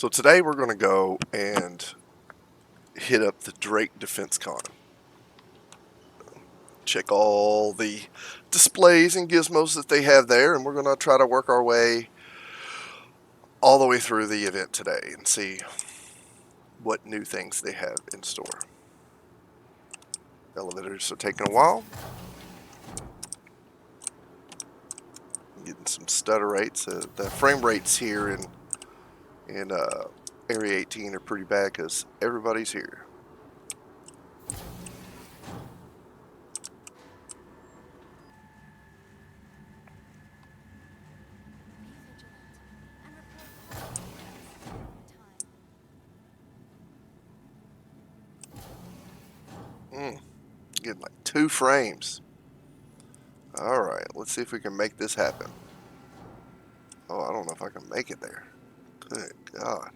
So today we're going to go and hit up the Drake DEFENSECON. Check all the displays and gizmos that they have there, and we're going to try to work our way all the way through the event today and see what new things they have in store. Elevators are taking a while. Getting some stutter rates. The frame rates here in Area 18 are pretty bad because everybody's here. Getting like 2 frames. Alright, let's see if we can make this happen. Oh, I don't know if I can make it there. Good God.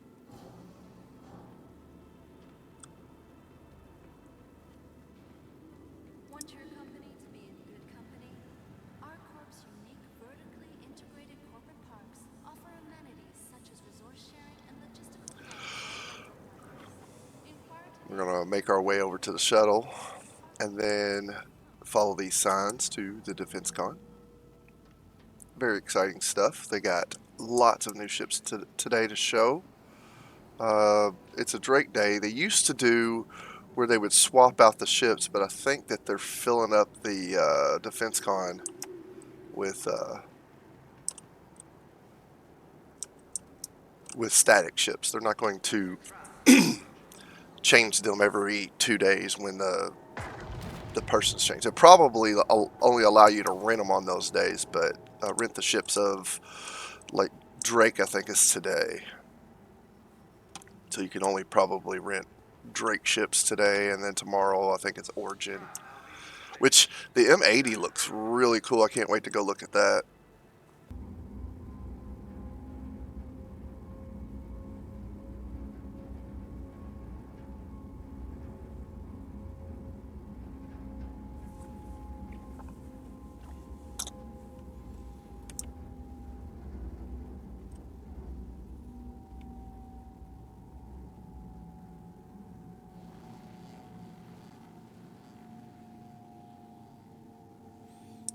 Want your company to be in good company? Our Corp's unique vertically integrated corporate parks offer amenities such as resource sharing and logistical planning. We're going to make our way over to the shuttle and then follow these signs to the DEFENSECON. Very exciting stuff. They got lots of new ships today to show. It's a Drake Day. They used to do where they would swap out the ships, but I think that they're filling up the DEFENSECON with static ships. They're not going to change them every 2 days when the persons change. They'll probably only allow you to rent them on those days, but rent the ships of, like, Drake, I think, is today. So you can only probably rent Drake ships today, and then tomorrow I think it's Origin. Which, the M80 looks really cool. I can't wait to go look at that.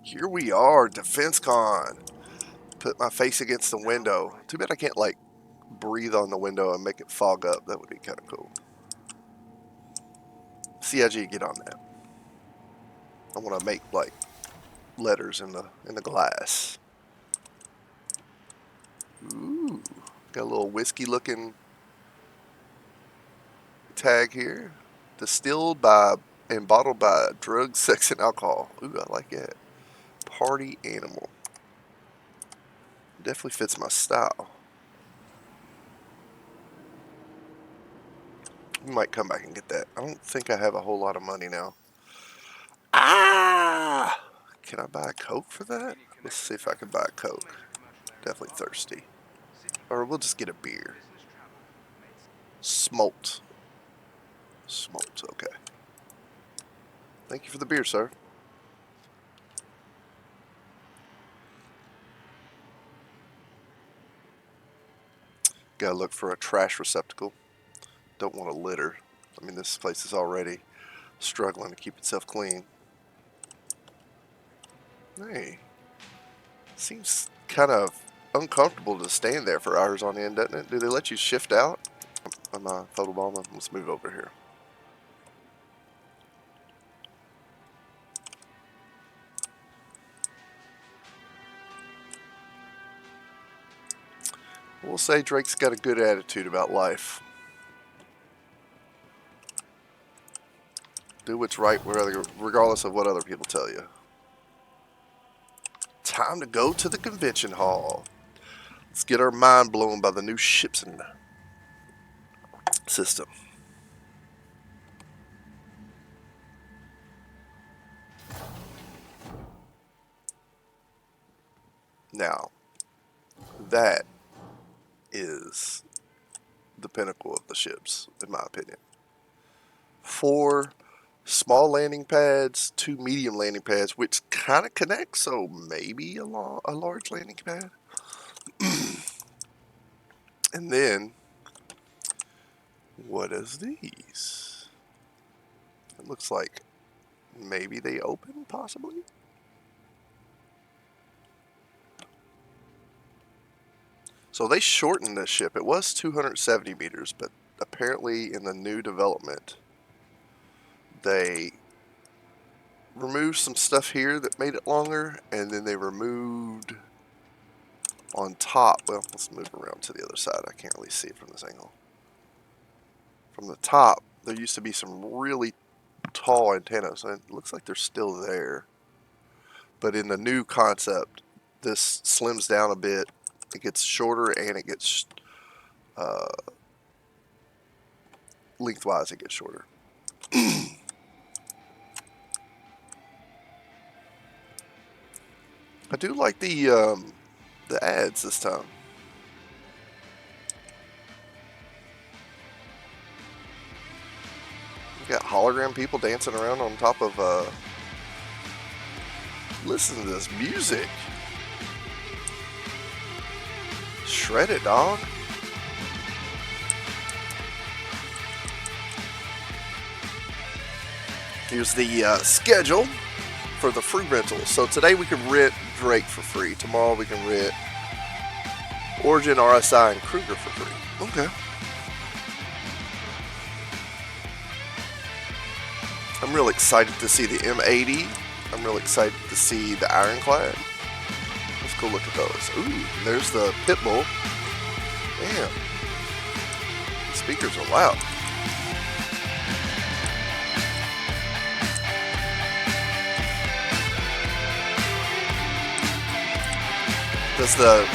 Here we are, DEFENSECON. Put my face against the window. Too bad I can't, like, breathe on the window and make it fog up. That would be kind of cool. CIG, get on that. I want to make, like, letters in the glass. Ooh, got a little whiskey looking tag here. Distilled by and bottled by drugs, sex, and alcohol. Ooh, I like it. Party animal. Definitely fits my style. We might come back and get that. I don't think I have a whole lot of money now. Ah! Can I buy a Coke for that? Let's see if I can buy a Coke. Definitely thirsty. Or we'll just get a beer. Smolt. Smolt, okay. Thank you for the beer, sir. Gotta look for a trash receptacle. Don't want to litter. I mean, this place is already struggling to keep itself clean. Hey. Seems kind of uncomfortable to stand there for hours on end, doesn't it? Do they let you shift out? On my photobomb? Let's move over here. We'll say Drake's got a good attitude about life. Do what's right regardless of what other people tell you. Time to go to the convention hall. Let's get our mind blown by the new ships and system. Now, that is the pinnacle of the ships, in my opinion. 4 small landing pads, 2 medium landing pads, which kind of connect, so maybe a large landing pad. And then What is these? It looks like maybe they open, possibly? So they shortened this ship. It was 270 meters, but apparently in the new development, they removed some stuff here that made it longer, and then they removed on top. Well, let's move around to the other side. I can't really see it from this angle. From the top, there used to be some really tall antennas, and it looks like they're still there. But in the new concept, this slims down a bit. It gets shorter, and it gets lengthwise. It gets shorter. I do like the ads this time. We got hologram people dancing around on top of. Listen to this music. Shred it, dog. Here's the schedule for the free rentals. So today we can rent Drake for free. Tomorrow we can rent Origin, RSI, and Kruger for free. Okay. I'm real excited to see the M80. I'm real excited to see the Ironclad. Let's go look at those. Ooh, there's the Pitbull. Damn. The speakers are loud. Does the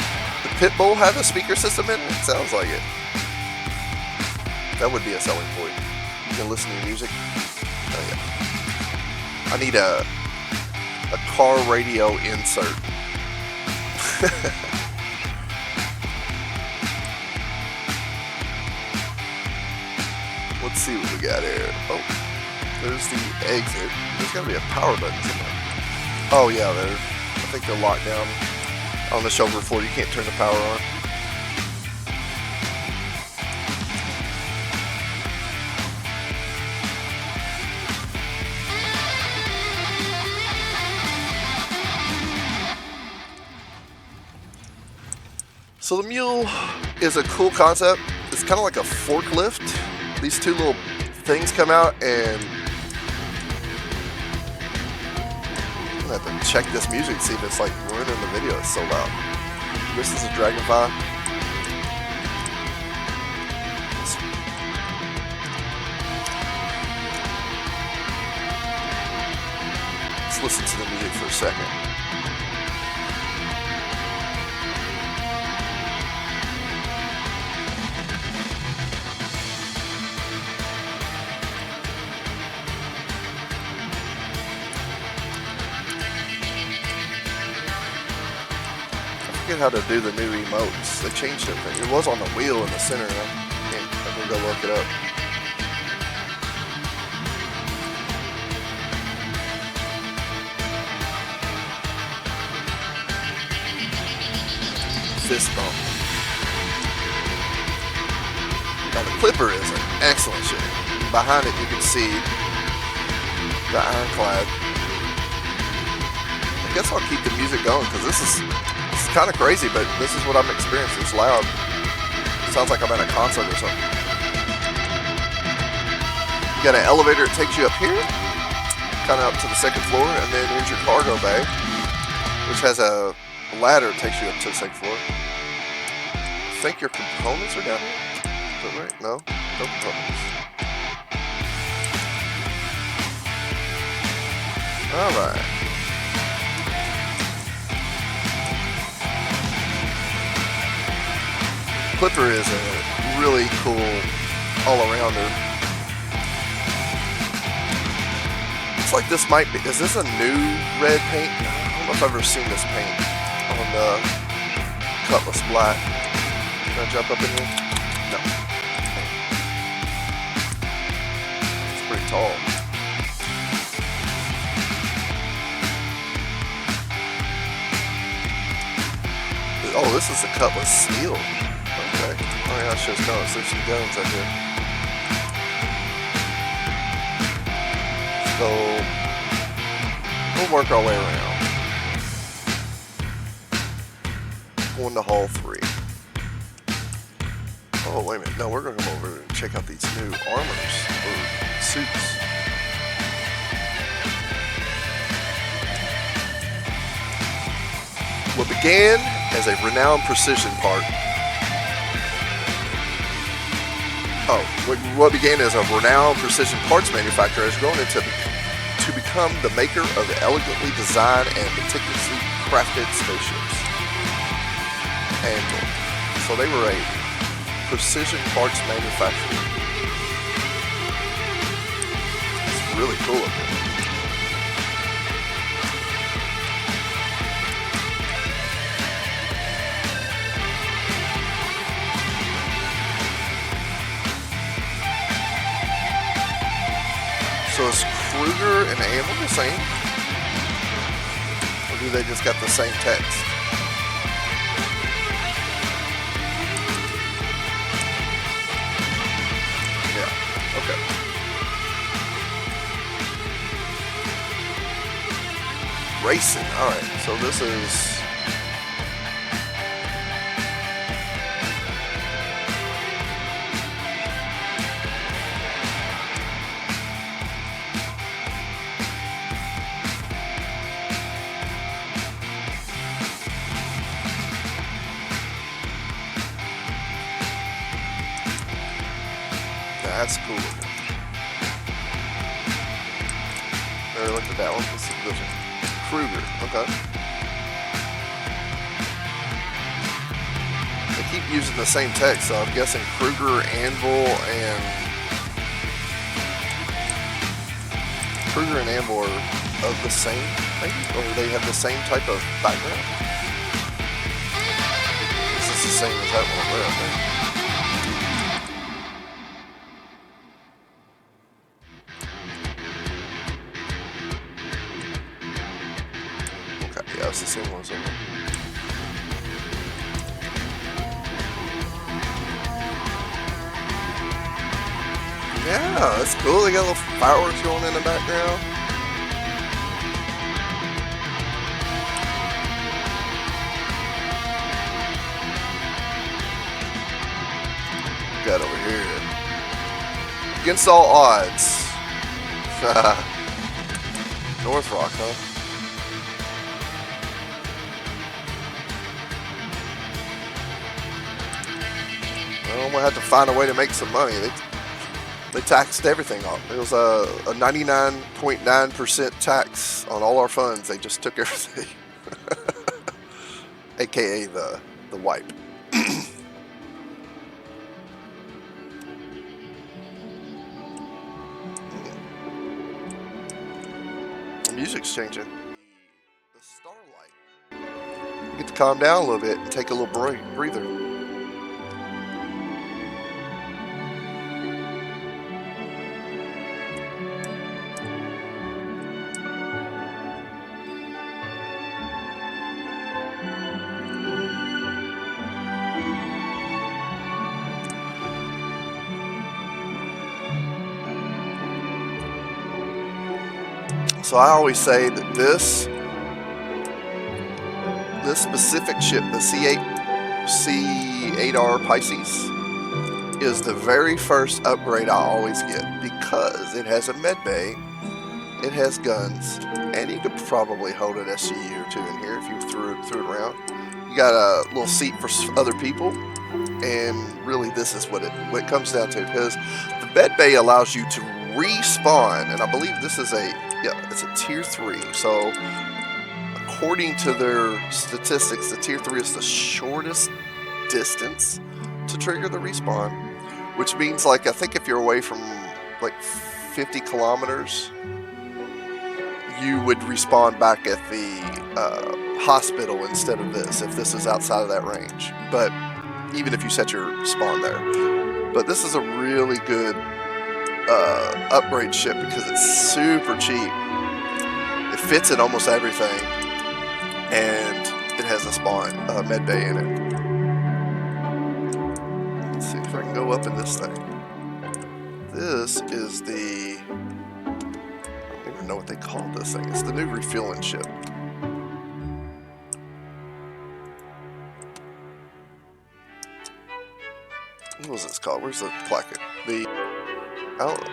Pitbull have a speaker system in it? It sounds like it. That would be a selling point. You can listen to music. Oh yeah. I need a car radio insert. Let's see what we got here. Oh, there's the exit. There's got to be a power button somewhere. Oh yeah, I think they're locked down on the shoulder floor. You can't turn the power on. So the mule is a cool concept. It's kind of like a forklift. These two little things come out, and I'm gonna have to check this music to see if it's like ruining the video. It's so loud. This is a Dragonfly. Let's listen to the music for a second. I forget how to do the new emotes. They changed everything. It was on the wheel in the center. I'm gonna go look it up. Fist bump. Now the Clipper is an excellent ship. Behind it you can see the Ironclad. I guess I'll keep the music going because this is kind of crazy, but this is what I'm experiencing. It's loud. It sounds like I'm at a concert or something. You got an elevator that takes you up here, kind of up to the second floor, and then here's your cargo bay, which has a ladder that takes you up to the second floor. I think your components are down here. Is that right? No? No components. Alright. Clipper is a really cool all-arounder. Looks like this might be, is this a new red paint? I don't know if I've ever seen this paint on the Cutlass Black. Can I jump up in here? No. It's pretty tall. Oh, this is the Cutlass Steel. Okay. Oh yeah, it shows colors. There's some guns out there. So we'll work our way around. Going to Hall 3. Oh, wait a minute. No, we're going to come over and check out these new armors or suits. What began as a renowned precision part. What began as a renowned precision parts manufacturer has grown into to become the maker of elegantly designed and meticulously crafted spaceships. And so they were a precision parts manufacturer. It's really cool of them. So is Kruger and Anvil the same? Or do they just got the same text? Yeah, okay. Racing, alright, so this is... That's cool. Never looked at that one. Let's see this one. Kruger. Okay. They keep using the same text, so I'm guessing Kruger, Anvil, and are of the same, maybe, or they have the same type of background. This is the same as that one there, I think. Yeah, it's the same one as that one. Yeah, that's cool. They got little fireworks going in the background. Got over here. Against all odds. North Rock, huh? Well, I'm gonna have to find a way to make some money. They taxed everything off. It was a 99.9% tax on all our funds. They just took everything, aka the wipe. The music's changing. The starlight. You get to calm down a little bit and take a little breather. So I always say that this specific ship, the C8R Pisces, is the very first upgrade I always get because it has a med bay, it has guns, and you could probably hold an SCU or two in here if you threw it around. You got a little seat for other people, and really this is what it comes down to, because the med bay allows you to respawn, and I believe this is it's a tier 3, so according to their statistics, the tier 3 is the shortest distance to trigger the respawn, which means, like, I think if you're away from like 50 kilometers, you would respawn back at the hospital instead of this, if this is outside of that range. But even if you set your spawn there, but this is a really good upgrade ship because it's super cheap. It fits in almost everything, and it has a spawn med bay in it. Let's see if I can go up in this thing. This is the, maybe even know what they call this thing. It's the new refueling ship. What was this called? Where's the placket? I don't know.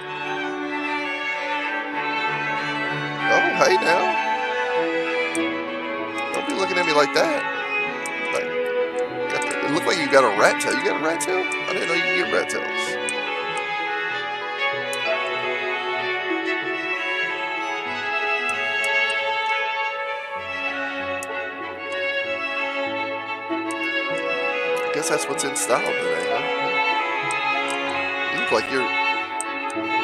Oh, hey now. Don't be looking at me like that. It looked like you got a rat tail. You got a rat tail? I didn't know you could get rat tails. I guess that's what's in style today, huh? You look like you're...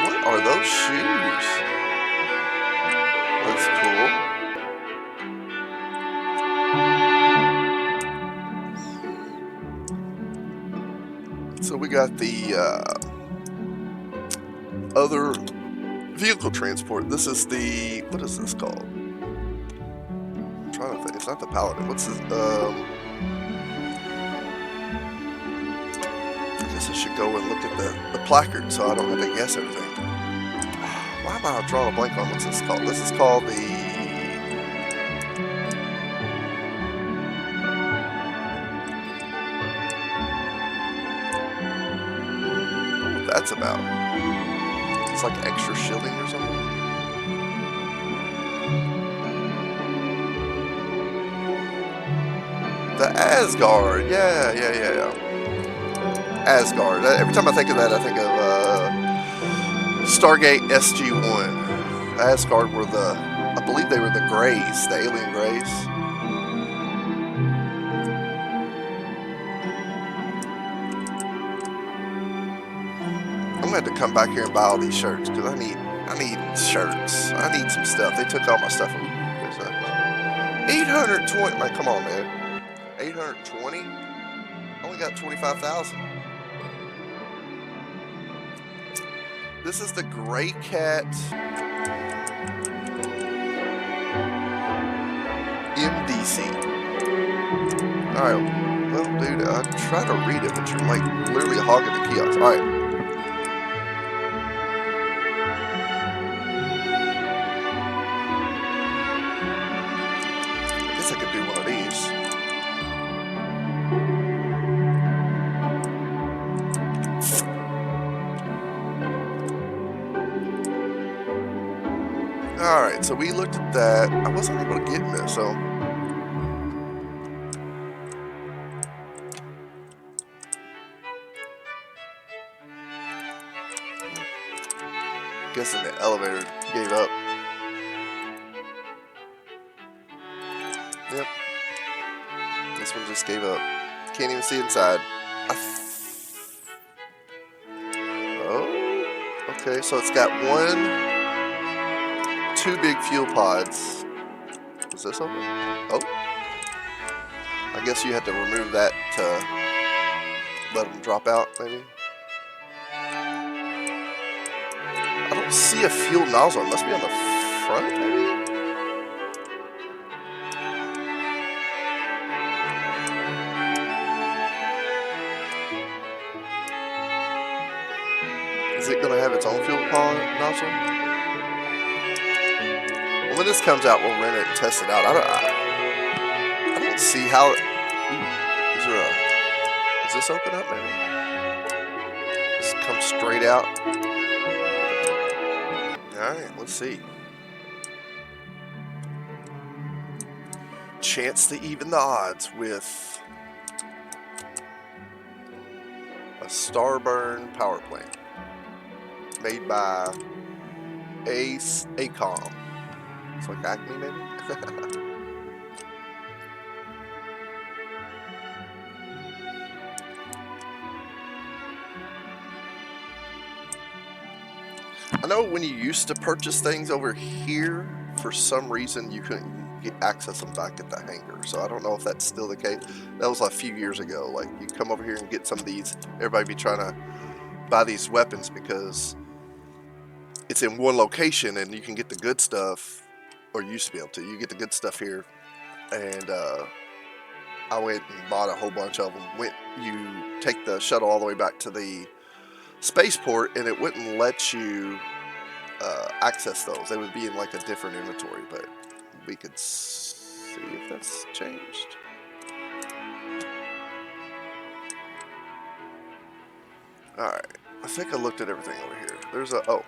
What are those shoes? That's cool. So we got the other vehicle transport. This is the... What is this called? I'm trying to think. It's not the Paladin. What's this? I guess I should go and look at the placard so I don't have to guess everything. Why am I drawing a blank on what's this called? This is called the... What that's about? It's like extra shielding or something? The Asgard! Yeah. Asgard. Every time I think of that, I think of Stargate SG-1. Asgard were the... I believe they were the Greys, the alien Greys. I'm going to have to come back here and buy all these shirts, because I need shirts. I need some stuff. They took all my stuff. Ooh, where's that? 820. Man, come on, man. 820? I only got 25,000. This is the Gray Cat MDC. Alright, well, dude, I try to read it, but you're like literally hogging the kiosk. Alright. I guess I could do one of these. Alright, so we looked at that. I wasn't able to get in this, so... Guessing the elevator gave up. Yep. This one just gave up. Can't even see inside. Oh, okay, so it's got two big fuel pods. Is this open? Oh. I guess you had to remove that to let them drop out, maybe? I don't see a fuel nozzle. It must be on the front, maybe? Is it going to have its own fuel pod nozzle? Well, when this comes out, we'll rent it and test it out. I don't see how... Ooh, does this open up, maybe? Does it come straight out? Alright, let's see. Chance to even the odds with a Starburn power plant made by ACOM. It's like Acme, maybe? I know when you used to purchase things over here, for some reason you couldn't access them back at the hangar. So I don't know if that's still the case. That was like a few years ago. Like, you come over here and get some of these. Everybody be trying to buy these weapons because it's in one location and you can get the good stuff, or you used to be able to. You get the good stuff here. And I went and bought a whole bunch of them. You take the shuttle all the way back to the spaceport and it wouldn't let you access those. They would be in like a different inventory, but we could see if that's changed. Alright, I think I looked at everything over here. There's a, oh.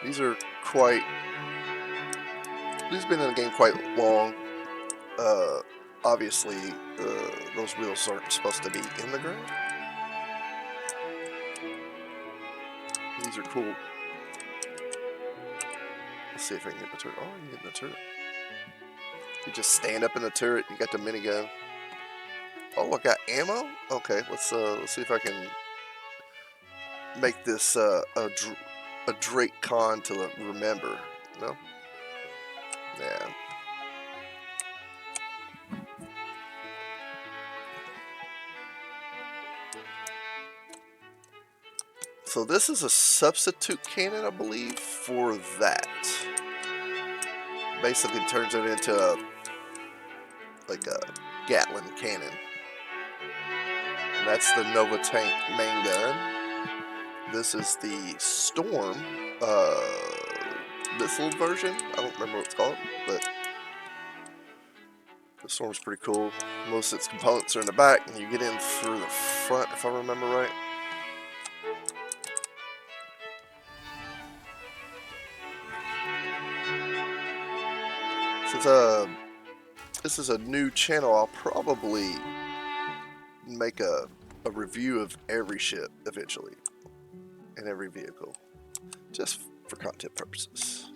These are quite, these have been in the game quite long. Obviously, those wheels aren't supposed to be in the ground. These are cool. Let's see if I can get the turret. Oh, I can get in the turret. You just stand up in the turret. You got the minigun. Oh, I got ammo. Okay, let's see if I can make this a Drake con to remember. No. Yeah. So this is a substitute cannon, I believe, for that. Basically turns it into like a Gatling cannon. And that's the Nova Tank main gun. This is the Storm missile version. I don't remember what it's called, but the Storm's pretty cool. Most of its components are in the back, and you get in through the front, if I remember right. Since this is a new channel, I'll probably make a review of every ship eventually, and every vehicle, just for content purposes.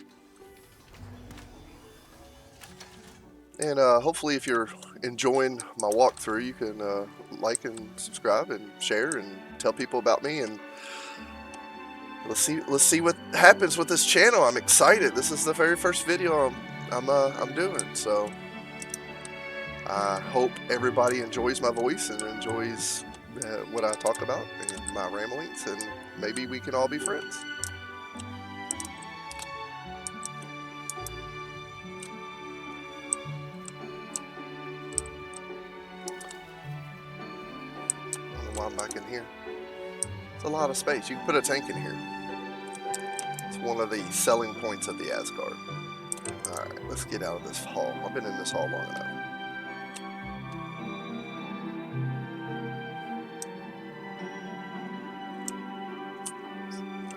And hopefully if you're enjoying my walkthrough, you can like and subscribe and share and tell people about me, and let's see what happens with this channel. I'm excited. This is the very first video I'm doing, so I hope everybody enjoys my voice and enjoys what I talk about and my ramblings, and maybe we can all be friends. I don't know why I'm back in here. It's a lot of space. You can put a tank in here. It's one of the selling points of the Asgard. Alright, let's get out of this hall. I've been in this hall long enough.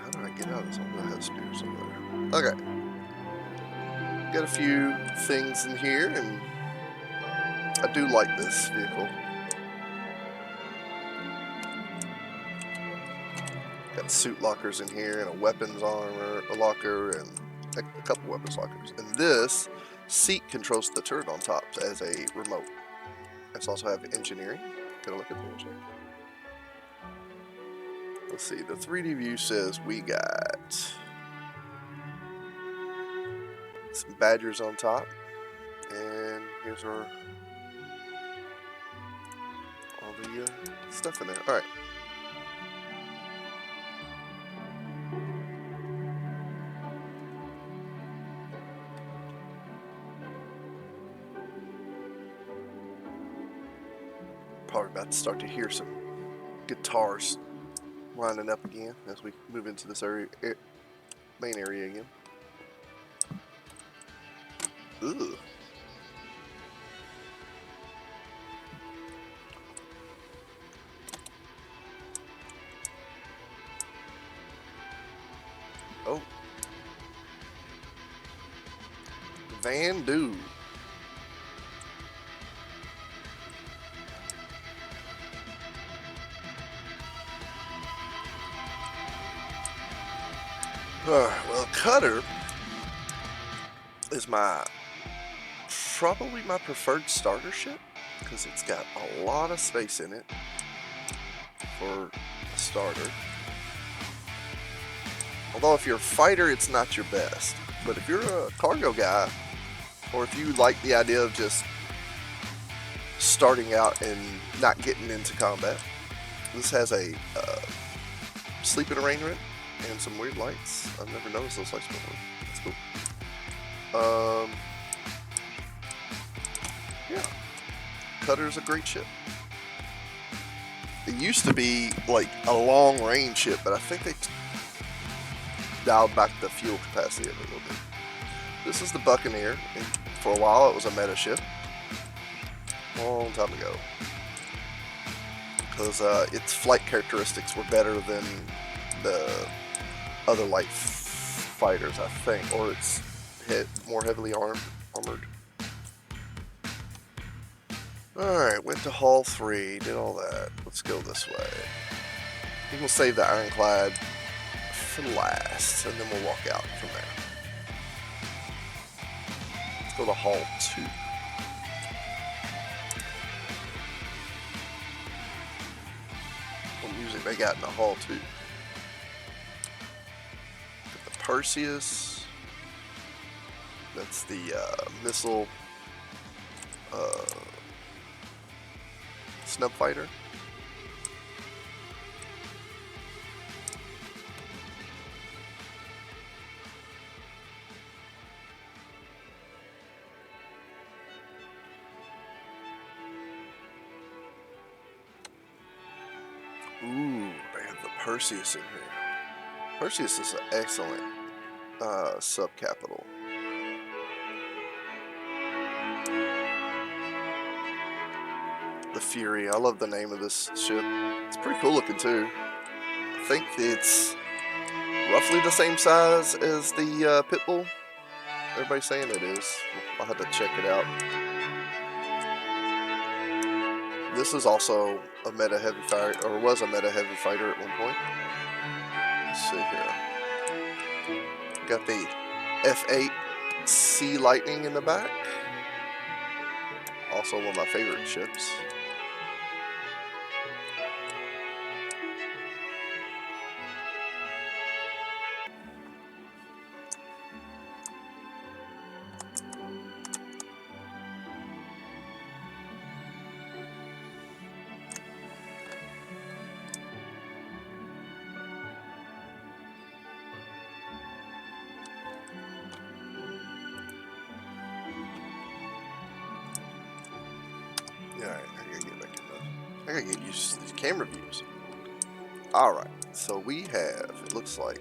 How do I get out of this hall? I have spears over there. Okay. Got a few things in here, and I do like this vehicle. Got suit lockers in here, and a weapons armor, a locker, and a couple weapons lockers. And this seat controls the turret on top as a remote. Let's also have engineering. Gonna look at the engineering. Let's see, the 3D view says we got some Badgers on top. And here's our all the stuff in there. Alright. Probably about to start to hear some guitars lining up again as we move into this area, main area again. Ooh. Oh. Van Doo. Well, Cutter is probably my preferred starter ship because it's got a lot of space in it for a starter. Although if you're a fighter, it's not your best. But if you're a cargo guy, or if you like the idea of just starting out and not getting into combat, this has a sleeping arrangement and some weird lights. I've never noticed those lights before. That's cool. Yeah. Cutter's a great ship. used to be like a long range ship, but I think they dialed back the fuel capacity a little bit. This is the Buccaneer, and for a while it was a meta ship. Long time ago. Because its flight characteristics were better than the other light fighters, I think, or it's more heavily armored. Alright, went to Hull 3, did all that. Let's go this way. I think we'll save the Ironclad for last, and then we'll walk out from there. Let's go to Hull 2. What music they got in the Hull 2? Got the Perseus. That's the missile snub fighter. Ooh, they have the Perseus in here. Perseus is an excellent sub-capital. The Fury. I love the name of this ship. It's pretty cool looking too. I think it's roughly the same size as the Pitbull. Everybody's saying it is. I'll have to check it out. This is also a meta heavy fighter, or was a meta heavy fighter at one point. Let's see here. Got the F8 Sea Lightning in the back. Also one of my favorite ships. Alright, I gotta get back in there. I gotta get used to these camera views. Alright, so we have, it looks like,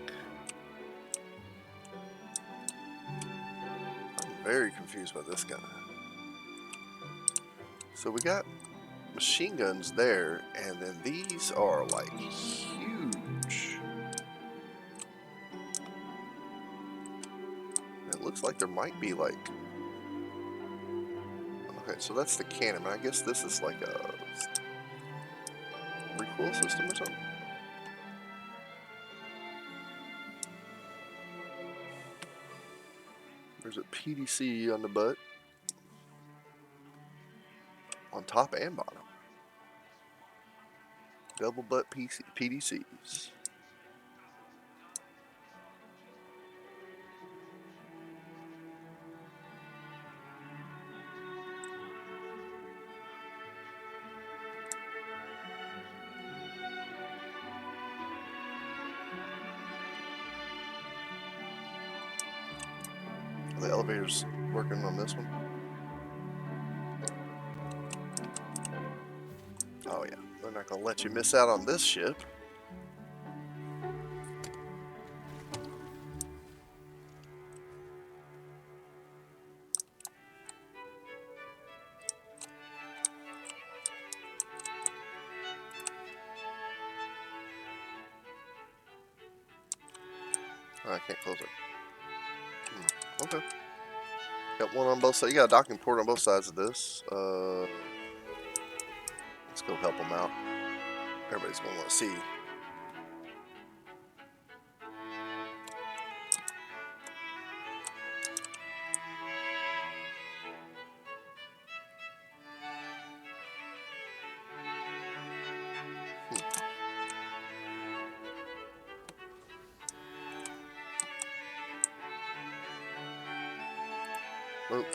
I'm very confused by this guy. So we got machine guns there, and then these are like huge. It looks like there might be like, okay, so that's the cannon. I guess this is like a recoil system or something. There's a PDC on the butt, on top and bottom. Double butt PDCs. The elevator's working on this one. Oh yeah, they're not gonna let you miss out on this ship. Oh, I can't close it. Okay. Got one on both sides. You got a docking port on both sides of this. Let's go help them out. Everybody's gonna want to see. Oop.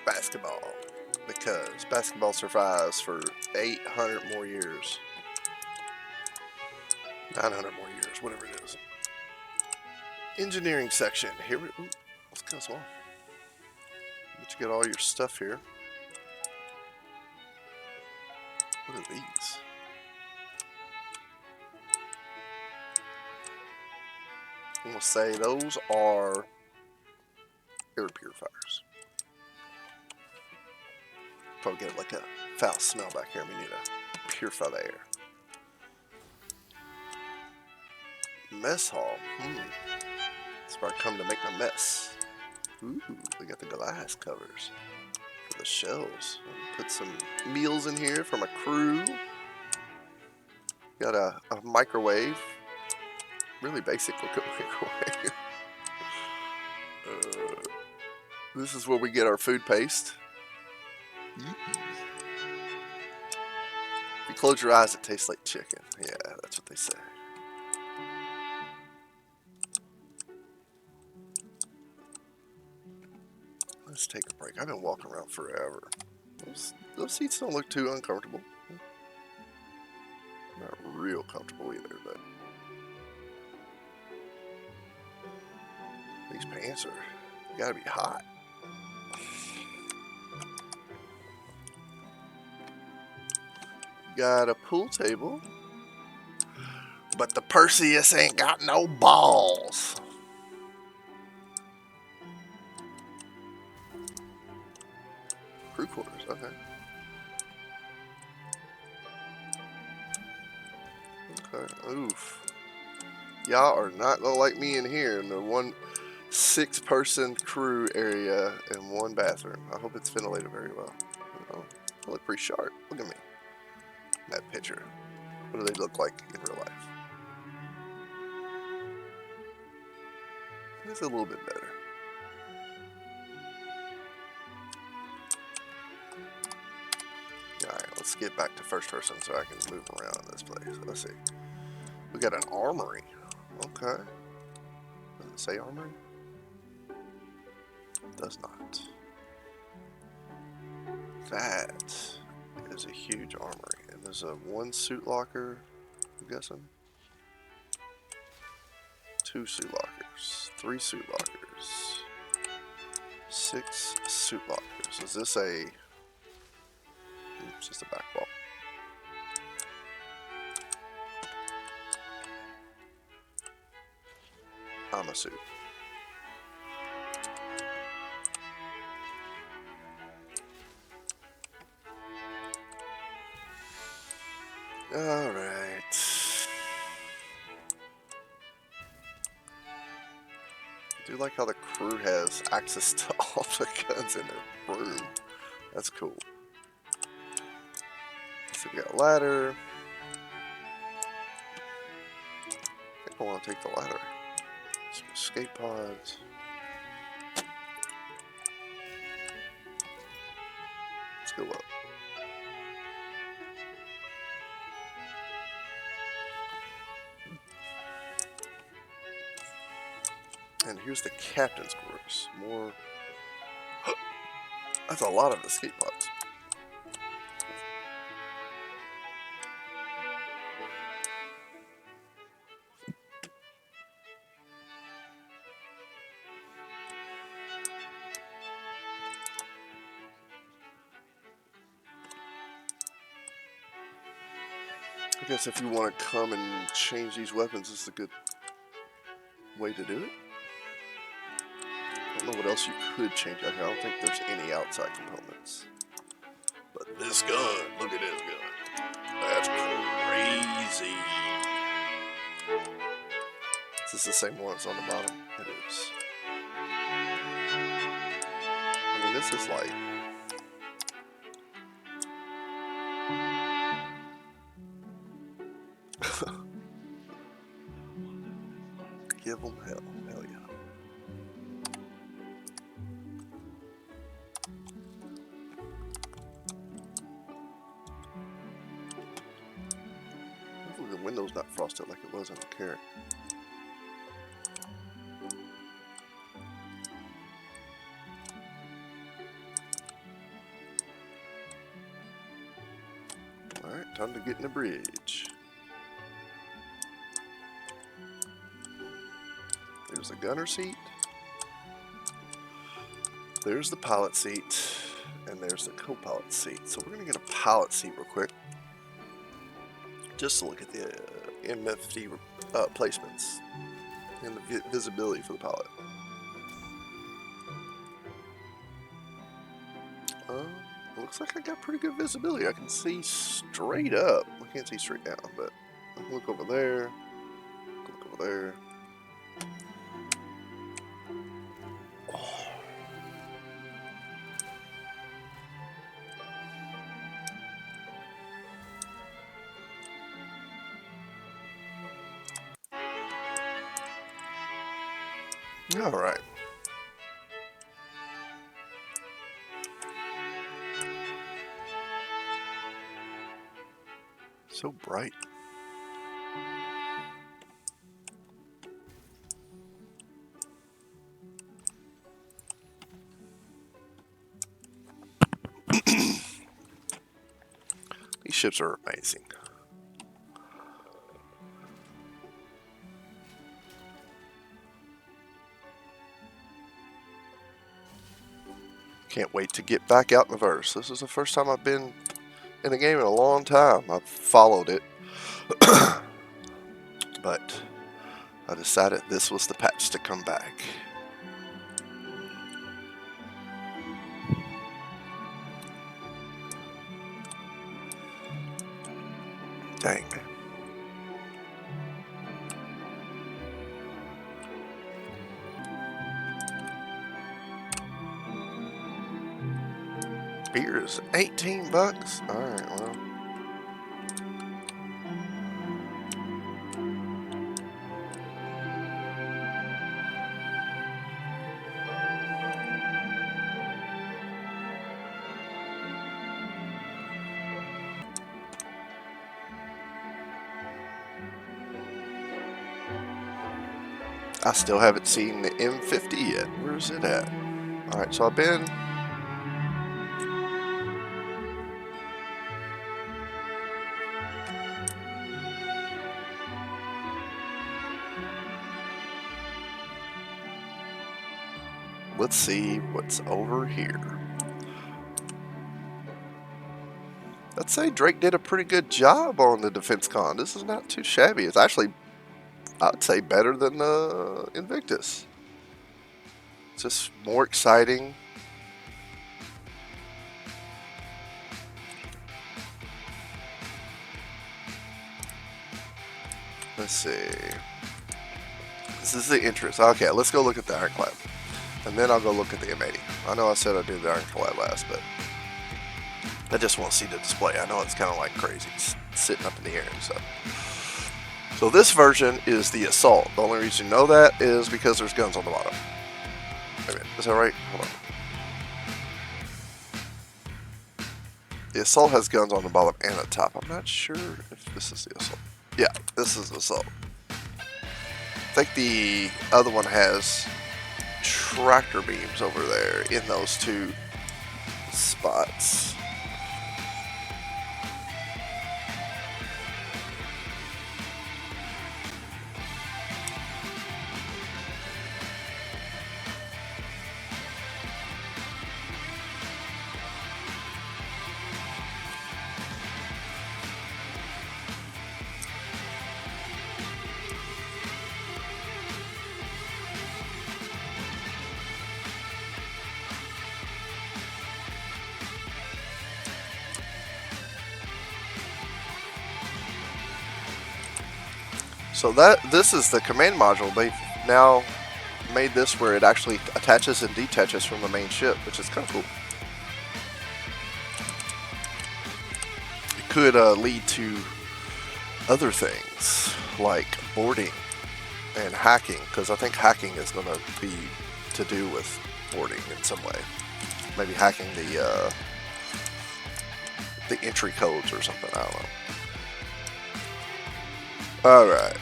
Basketball. Because basketball survives for 800 more years. 900 more years, whatever it is. Engineering section. Here we, ooh, it's kind of small. But you get all your stuff here. What are these? I'm gonna say those are air purifiers. Probably get like a foul smell back here. We need to purify the air. Mess hall. That's where I come to make my mess. Ooh, we got the glass covers for the shelves. Put some meals in here for my crew. Got a microwave. Really basic looking microwave. This is where we get our food paste. If you close your eyes, it tastes like chicken. Yeah, that's what they say. Let's take a break. I've been walking around forever. Those seats don't look too uncomfortable. Not real comfortable either, but these pants are gotta be hot. Got a pool table, but the Perseus ain't got no balls. Crew quarters, okay. Okay, oof. Y'all are not gonna like me in here in the 6-person crew area and 1 bathroom. I hope it's ventilated very well. Oh, I look pretty sharp. Look at me. That picture. What do they look like in real life? It's a little bit better. Alright, let's get back to first person so I can move around in this place. Let's see. We got an armory. Okay. Does it say armory? It does not. That is a huge armory. And there's a 1 suit locker, I'm guessing. 2 suit lockers. 3 suit lockers. 6 suit lockers. Is this a... It's just a back wall. I'm a suit. Alright. I do like how the crew has access to all the guns in their room. That's cool. So we got a ladder. I think I want to take the ladder. Some escape pods. Let's go up. And here's the captain's quarters. More. That's a lot of escape pods. I guess if you want to come and change these weapons, this is a good way to do it. I don't know what else you could change out here. I don't think there's any outside components. But this gun, look at this gun. That's crazy. Is this the same one that's on the bottom? It is. I mean, this is like... Give them hell. Hell yeah. Hopefully the window's not frosted like it was in the carrot. Alright, time to get in the bridge. There's the gunner seat. There's the pilot seat. And there's the co-pilot seat. So we're going to get a pilot seat real quick. just to look at the M50 placements and the visibility for the pilot. It looks like I got pretty good visibility. I can see straight up. I can't see straight down, but I can look over there. Look over there. Oh. All right. So bright. These ships are amazing. Can't wait to get back out in the verse. This is the first time I've been in a game in a long time. I've followed it. But I decided this was the patch to come back. Dang, man. Beer is $18. Alright, well. I still haven't seen the M50 yet. Where's it at? Alright, so I've been... Let's see what's over here. I'd say Drake did a pretty good job on the DEFENSECON. This is not too shabby. It's actually, I'd say, better than Invictus. It's just more exciting. Let's see. This is the interest. Okay, let's go look at the Ironclad. And then I'll go look at the M80. I know I said I'd do the Ironclad last, but I just want to see the display. I know it's kind of like crazy. It's sitting up in the air and stuff. So this version is the Assault. The only reason you know that is because there's guns on the bottom. Wait a minute, is that right? Hold on. The Assault has guns on the bottom and the top. I'm not sure if this is the Assault. Yeah, this is the Assault. I think the other one has tractor beams over there in those two spots. So this is the command module. They've now made this where it actually attaches and detaches from the main ship, which is kind of cool. It could lead to other things like boarding and hacking, because I think hacking is going to be to do with boarding in some way. Maybe hacking the entry codes or something. I don't know. Alright.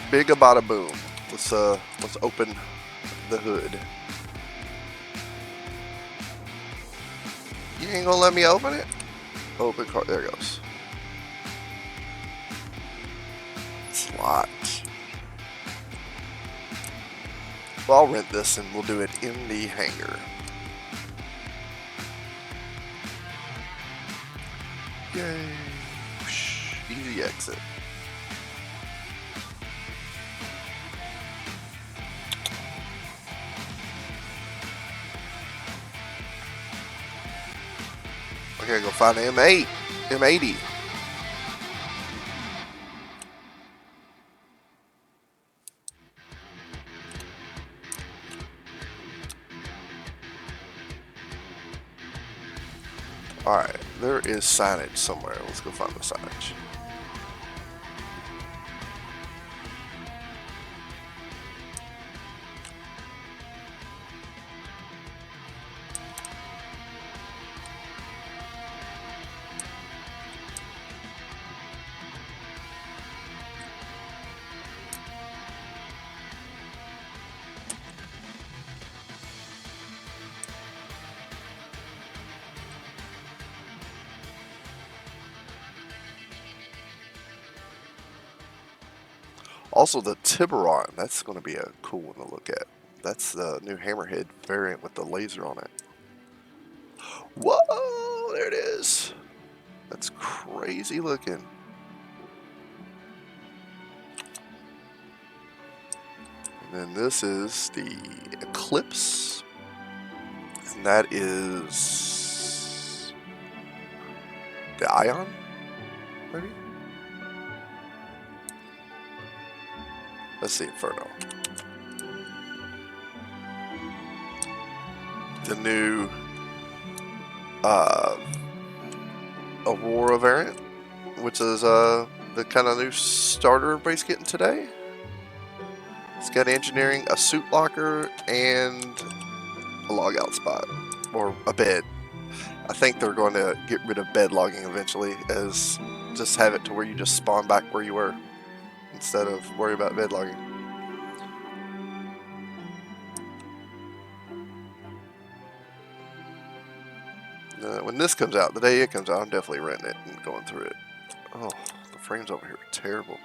Big bada boom. Let's open the hood. You ain't gonna let me open it? Open card. There it goes. Slot. Well, I'll rent this and we'll do it in the hangar. Yay. the exit. I gotta go find the M80. Alright, there is signage somewhere. Let's go find the signage. Also, the Tiburon, that's going to be a cool one to look at. That's the new Hammerhead variant with the laser on it. Whoa, there it is. That's crazy looking. And then this is the Eclipse. And that is the Ion, maybe? Let's see, Inferno. The new Aurora variant, which is the kind of new starter everybody's getting today. It's got engineering, a suit locker, and a log out spot, or a bed. I think they're going to get rid of bed logging eventually, as just have it to where you just spawn back where you were instead of worry about bed logging. When this comes out, the day it comes out, I'm definitely renting it and going through it. Oh, the frames over here are terrible.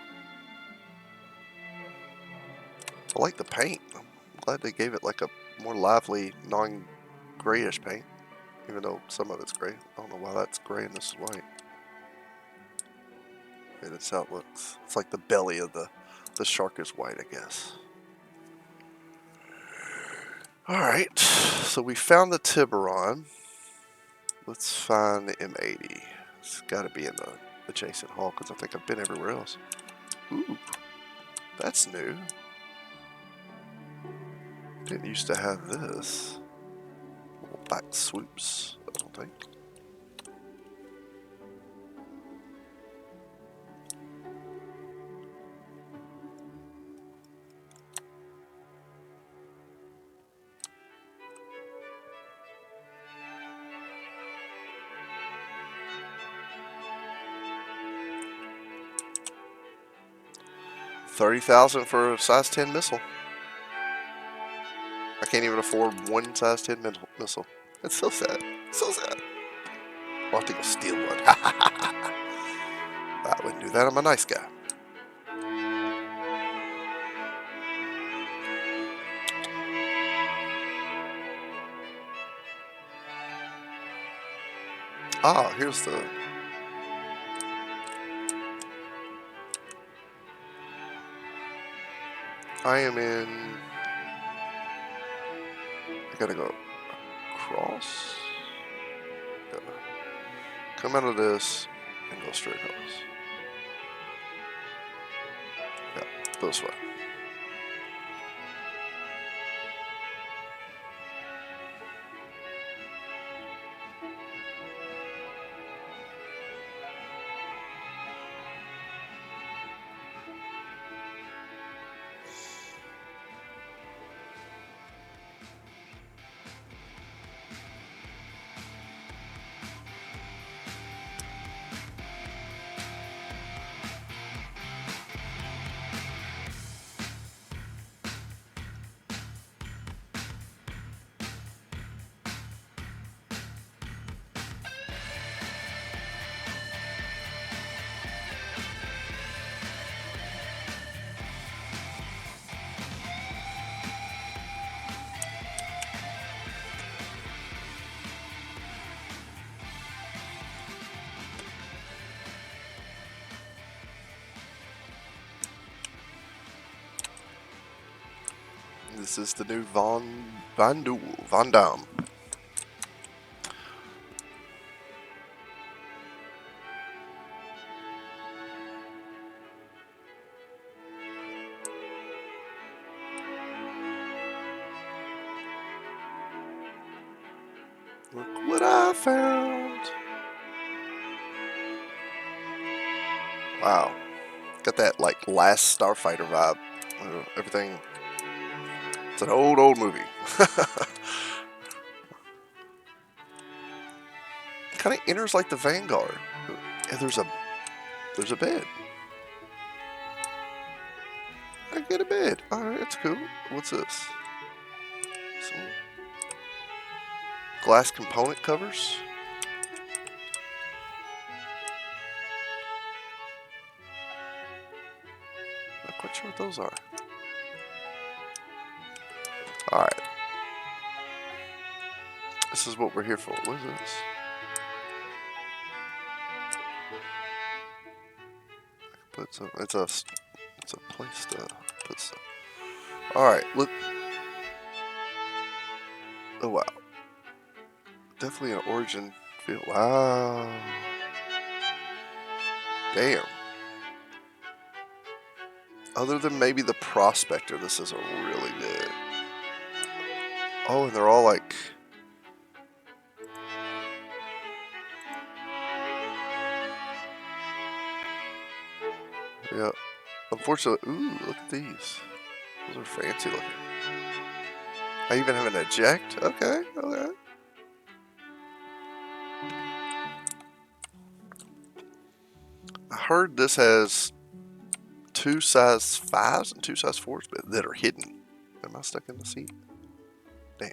I like the paint. I'm glad they gave it like a more lively, non-grayish paint, even though some of it's gray. I don't know why that's gray and this is white. Yeah, that's how it looks. It's like the belly of the shark is white, I guess. Alright, so we found the Tiburon. Let's find the M80. It's got to be in the adjacent hall because I think I've been everywhere else. Ooh, that's new. Didn't used to have this. Little back swoops, I don't think. $30,000 for a size 10 missile. I can't even afford one size 10 missile. It's so sad. So sad. I'll have to go steal one. I wouldn't do that. I'm a nice guy. Ah, here's the... I am in... I gotta go across. Yeah. Come out of this and go straight across. Yeah, this way. This is the new Van Damme. Look what I found. Wow. Got that like Last Starfighter vibe. Everything. It's an old movie. Kind of enters like the Vanguard. And there's a bed. I get a bed. Alright, that's cool. What's this? Some glass component covers. Not quite sure what those are. Alright. This is what we're here for. What is this? Put some, it's a place to put stuff. Alright, look. Oh wow. Definitely an origin feel. Wow. Damn. Other than maybe the Prospector, this is a really good. Oh, and they're all like. Yeah. Unfortunately, ooh, look at these. Those are fancy looking. I even have an eject. Okay, okay. I heard this has 2 size 5s and 2 size 4s that are hidden. Am I stuck in the seat? Damn.